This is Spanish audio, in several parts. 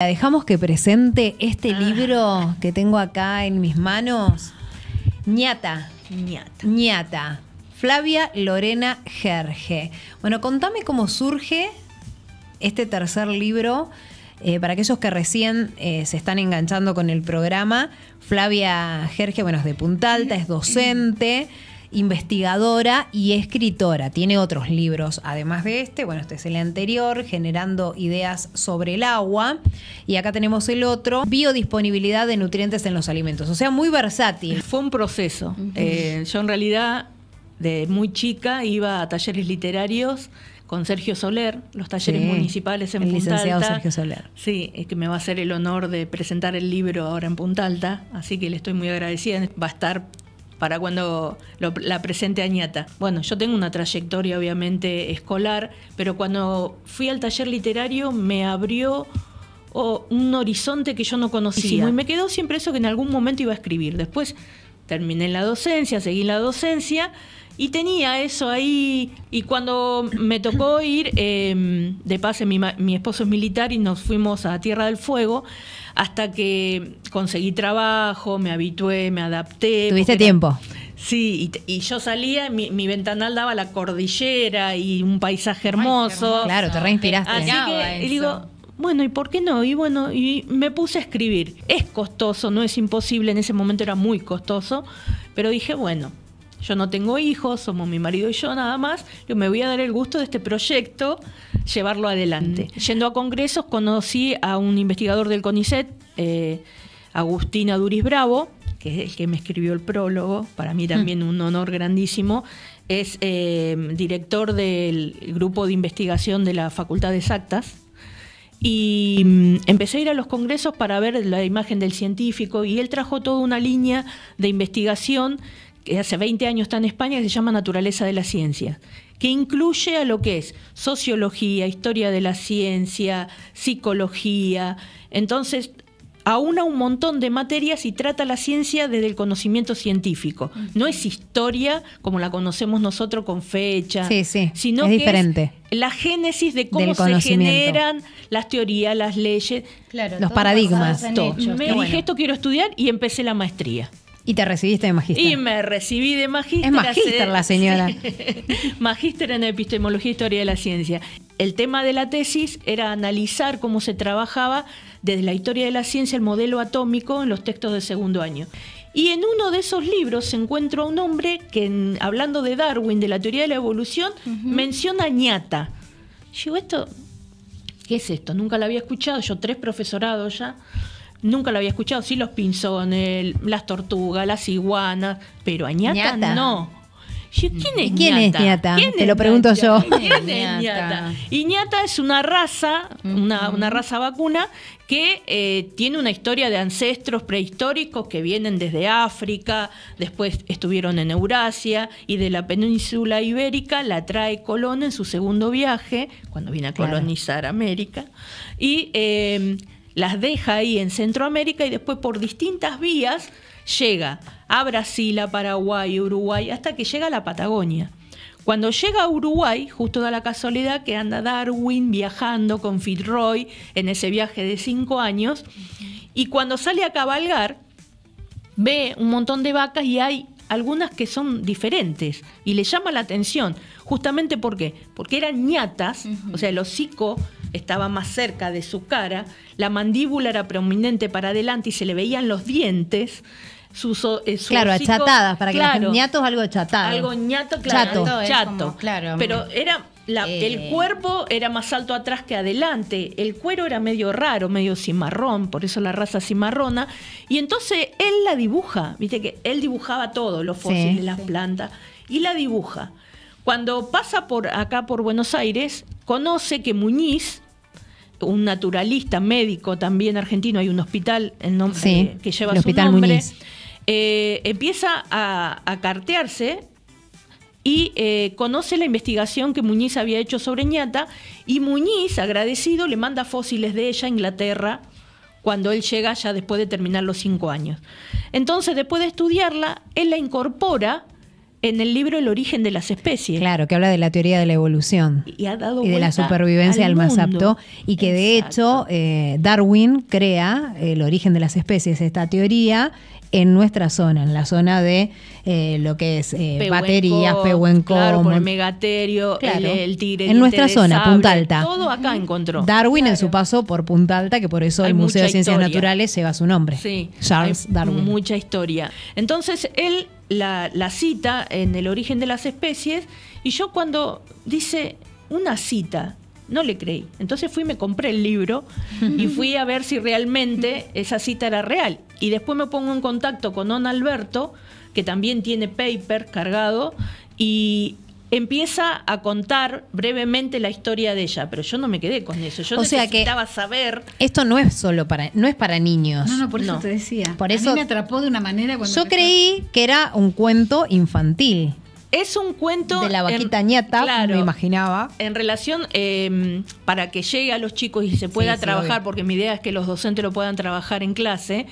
Dejamos que presente este libro que tengo acá en mis manos. Ñata. Flavia Lorena Gerge. Bueno, contame cómo surge este tercer libro. Para aquellos que recién se están enganchando con el programa, Flavia Gerge, bueno, es de Punta Alta, es docente, investigadora y escritora. Tiene otros libros, además de este. Bueno, este es el anterior, Generando ideas sobre el agua. Y acá tenemos el otro, Biodisponibilidad de nutrientes en los alimentos. O sea, muy versátil. Fue un proceso. Yo en realidad, de muy chica, iba a talleres literarios con Sergio Soler, los talleres municipales en Punta Alta. El licenciado Sergio Soler. Sí, es que me va a hacer el honor de presentar el libro ahora en Punta Alta, así que le estoy muy agradecida. Va a estar para cuando la presente a Ñata. Bueno, yo tengo una trayectoria obviamente escolar, pero cuando fui al taller literario me abrió un horizonte que yo no conocía. Y me quedó siempre eso, que en algún momento iba a escribir. Después terminé en la docencia, seguí en la docencia y tenía eso ahí. Y cuando me tocó ir, de pase, mi esposo es militar y nos fuimos a Tierra del Fuego, hasta que conseguí trabajo, me habitué, me adapté. ¿Tuviste tiempo? Sí, y yo salía, mi ventanal daba la cordillera y un paisaje hermoso. Claro, te reinspiraste. Así que digo, bueno, ¿y por qué no? Y bueno, y me puse a escribir. Es costoso, no es imposible, en ese momento era muy costoso, pero dije, bueno, yo no tengo hijos, somos mi marido y yo nada más, yo me voy a dar el gusto de este proyecto, llevarlo adelante. Yendo a congresos conocí a un investigador del CONICET, Agustín Aduriz Bravo, que es el que me escribió el prólogo, para mí también un honor grandísimo. Es director del grupo de investigación de la Facultad de Exactas. Y empecé a ir a los congresos para ver la imagen del científico, y él trajo toda una línea de investigación que hace 20 años está en España, que se llama Naturaleza de la Ciencia, que incluye a lo que es sociología, historia de la ciencia, psicología. Entonces, aúna un montón de materias y trata la ciencia desde el conocimiento científico. No es historia como la conocemos nosotros con fecha, sino es que diferente. Es la génesis de cómo se generan las teorías, las leyes, los paradigmas. Me dije, esto quiero estudiar, y empecé la maestría. ¿Y te recibiste de magíster? Y me recibí de magíster. Es magíster la señora. Magíster en epistemología e historia de la ciencia. El tema de la tesis era analizar cómo se trabajaba desde la historia de la ciencia el modelo atómico en los textos de segundo año. Y en uno de esos libros encuentro a un hombre que, hablando de Darwin, de la teoría de la evolución, menciona a Ñata. Yo digo, ¿qué es esto? Nunca lo había escuchado. Yo 3 profesorados ya. Nunca lo había escuchado, sí, los pinzones, las tortugas, las iguanas, pero a Ñata no. Yo, ¿quién es Ñata? Te lo pregunto yo. ¿Quién es Ñata? Y Ñata es una raza, una raza vacuna que tiene una historia de ancestros prehistóricos que vienen desde África, después estuvieron en Eurasia, y de la península ibérica la trae Colón en su segundo viaje, cuando viene a colonizar América, y las deja ahí en Centroamérica, y después por distintas vías llega a Brasil, a Paraguay, Uruguay, hasta que llega a la Patagonia. Cuando llega a Uruguay, justo da la casualidad que anda Darwin viajando con Fitzroy en ese viaje de 5 años, y cuando sale a cabalgar, ve un montón de vacas y hay algunas que son diferentes, y le llama la atención. Justamente ¿por qué? Porque eran ñatas, o sea, el hocico estaba más cerca de su cara, la mandíbula era prominente para adelante y se le veían los dientes. Su claro, hocico, achatadas, para que los ñatos algo achatado. Algo ñato, claro, chato. Claro, pero era el cuerpo era más alto atrás que adelante, el cuero era medio raro, medio cimarrón, por eso la raza cimarrona, y entonces él la dibuja, viste que él dibujaba todo, los fósiles, las plantas, y la dibuja. Cuando pasa por acá por Buenos Aires, conoce que Muñiz, un naturalista médico también argentino, hay un hospital que lleva su nombre, empieza a cartearse y conoce la investigación que Muñiz había hecho sobre Ñata, y Muñiz, agradecido, le manda fósiles de ella a Inglaterra cuando él llega ya después de terminar los 5 años. Entonces, después de estudiarla, él la incorpora en el libro El origen de las especies. Claro, que habla de la teoría de la evolución Y ha dado y de la vuelta supervivencia al del más mundo. apto, y que de hecho Darwin crea el origen de las especies, esta teoría, en nuestra zona, en la zona de lo que es baterías, Pehuenco, claro, por el megaterio, claro, el tigre en diente nuestra de zona, sable, Punta Alta. todo acá encontró. Darwin en su paso por Punta Alta, que por eso Hay el Museo de mucha Ciencias historia. Naturales lleva su nombre. Sí, Charles hay Darwin. mucha historia. Entonces él la cita en El origen de las especies, y yo cuando dice una cita, no le creí. Entonces fui y me compré el libro y fui a ver si realmente esa cita era real. Y después me pongo en contacto con don Alberto, que también tiene paper cargado, y empieza a contar brevemente la historia de ella, pero yo no me quedé con eso. Yo O sea que necesitaba saber. Esto no es solo no es para niños. No, por eso No. te decía. Por A eso- mí me atrapó de una manera cuando Yo creí que era un cuento infantil. Es un cuento De la vaquita ñata, claro, me imaginaba. en relación para que llegue a los chicos y se pueda Sí, trabajar, obvio. porque mi idea es que los docentes lo puedan trabajar en clase,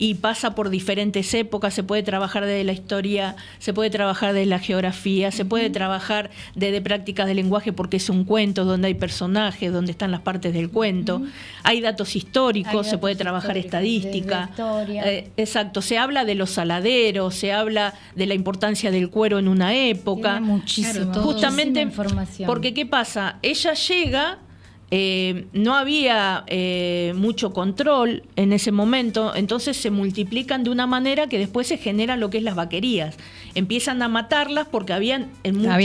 y pasa por diferentes épocas. Se puede trabajar desde la historia, se puede trabajar desde la geografía, se puede trabajar desde prácticas de lenguaje, porque es un cuento donde hay personajes, donde están las partes del cuento. Hay datos históricos, Hay se puede datos trabajar históricos, estadística. desde historia. Exacto, se habla de los saladeros, se habla de la importancia del cuero en una época. Tiene muchísimo, Claro, todo. Justamente muchísima información. porque ¿qué pasa? Ella llega, no había mucho control en ese momento, entonces se multiplican de una manera que después se generan lo que es las vaquerías. Empiezan a matarlas porque había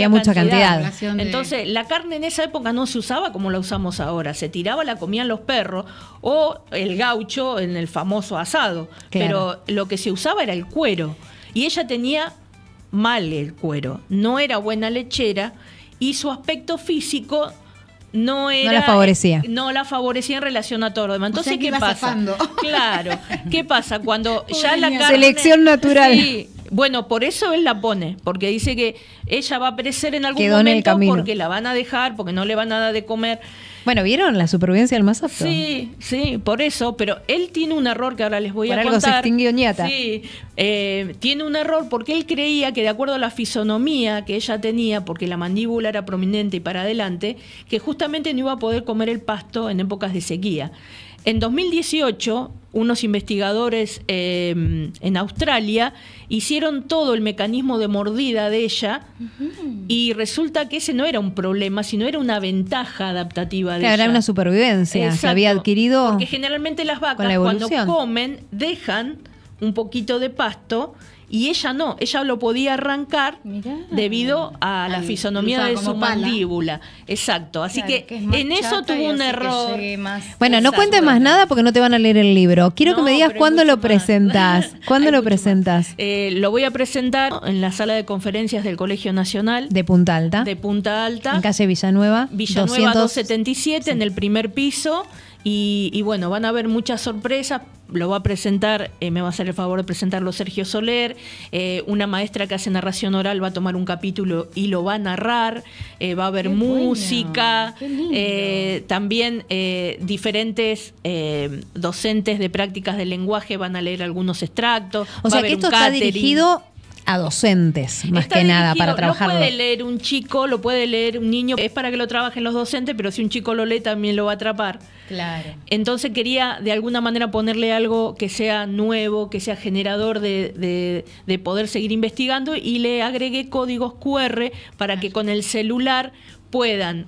mucha cantidad. Población de- Entonces la carne en esa época no se usaba como la usamos ahora, se tiraba, la comían los perros o el gaucho en el famoso asado, Claro. pero lo que se usaba era el cuero, y ella tenía mal el cuero, no era buena lechera, y su aspecto físico no la favorecía. no la favorecía en relación a todo lo demás. O sea Entonces, que ¿qué iba pasa? zafando. Claro, ¿qué pasa? Cuando ya Pobre la niña. carne... Selección natural. Sí, bueno, por eso él la pone, porque dice que ella va a perecer en algún Quedó en el momento camino. porque la van a dejar, porque no le van a dar de comer. Bueno, ¿vieron la supervivencia del más apto? Sí, sí, por eso, pero él tiene un error que ahora les voy Por a algo se contar. extinguió ñata. Sí, tiene un error porque él creía que de acuerdo a la fisonomía que ella tenía, porque la mandíbula era prominente y para adelante, que justamente no iba a poder comer el pasto en épocas de sequía. En 2018, unos investigadores en Australia hicieron todo el mecanismo de mordida de ella, y resulta que ese no era un problema, sino era una ventaja adaptativa de Claro, ella. era una supervivencia. Se Exacto, había adquirido. porque generalmente las vacas con la cuando evolución. comen dejan un poquito de pasto, y ella no, ella lo podía arrancar Mirá. debido a la Al- fisonomía lo de usaba su como pala. mandíbula. Exacto, así Claro, que es más en eso chata y tuvo un hace que error. llegue más- Bueno, no Exacto. cuentes más nada porque no te van a leer el libro. Quiero que No, me digas pero hay cuándo mucho lo más. presentás. ¿Cuándo Hay lo mucho presentas? más. Lo voy a presentar en la sala de conferencias del Colegio Nacional De Punta Alta. de Punta Alta. En calle Villanueva. Villanueva 200. 277, en el primer piso. Y bueno, van a haber muchas sorpresas. Lo va a presentar, me va a hacer el favor de presentarlo Sergio Soler. Una maestra que hace narración oral va a tomar un capítulo y lo va a narrar. Va a haber Qué bueno, música. qué lindo. También diferentes docentes de prácticas del lenguaje van a leer algunos extractos. O Va a sea haber que un esto está catering. dirigido a docentes, más Está que nada, dirigido, para trabajarlo. Lo puede leer un chico, lo puede leer un niño. Es para que lo trabajen los docentes, pero si un chico lo lee también lo va a atrapar. Claro. Entonces quería de alguna manera ponerle algo que sea nuevo, que sea generador de poder seguir investigando, y le agregué códigos QR para que con el celular puedan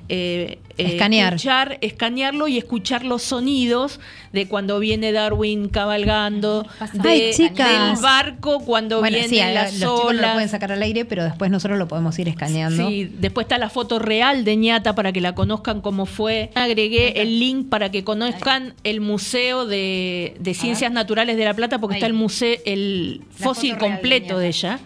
Escanear. escanearlo y escuchar los sonidos de cuando viene Darwin cabalgando, Ay, chicas. del barco cuando Bueno, viene sí, las los chicos no lo olas. pueden sacar al aire, pero después nosotros lo podemos ir escaneando. Sí, después está la foto real de ñata para que la conozcan cómo fue. Agregué el link para que conozcan el Museo de Ciencias Naturales de La Plata, porque Ahí. está el museo, el La fósil foto real de completo de ñata. ella.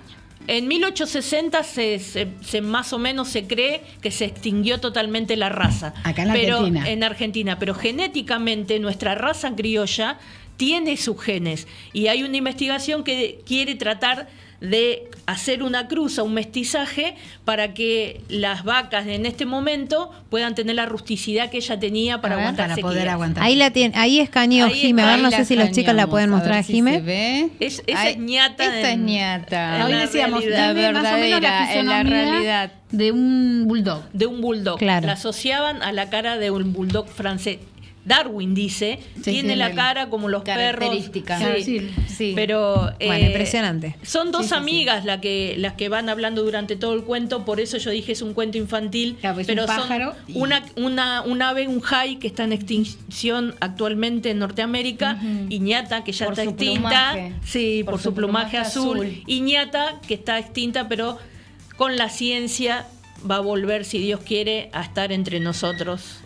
En 1860 se más o menos se cree que se extinguió totalmente la raza. Acá en la pero, Argentina. En Argentina, pero genéticamente nuestra raza criolla tiene sus genes, y hay una investigación que quiere tratar de hacer una cruza, un mestizaje, para que las vacas en este momento puedan tener la rusticidad que ella tenía para aguantar para sequías. poder aguantar. Ahí la tiene, ahí escaneó Ahí Jime. A ver, no sé si las chicas la pueden mostrar a Jime. Se ve. Esa es ñata. Esta es ñata. en Hoy la decíamos, realidad. tiene más o menos la verdadera, en la fisonomía realidad. de un bulldog. De un bulldog. Claro. La asociaban a la cara de un bulldog francés. Darwin dice, Sí, tiene sí, la cara como los perros. característica. Sí. Sí. Pero Bueno, impresionante. son dos Sí, sí, amigas las que van hablando durante todo el cuento, por eso yo dije es un cuento infantil, Claro, pues pero un pájaro son y- un ave, un jay que está en extinción actualmente en Norteamérica, y ñata que ya Por está su extinta, plumaje. sí, por su plumaje azul, y ñata que está extinta, pero con la ciencia va a volver, si Dios quiere, a estar entre nosotros.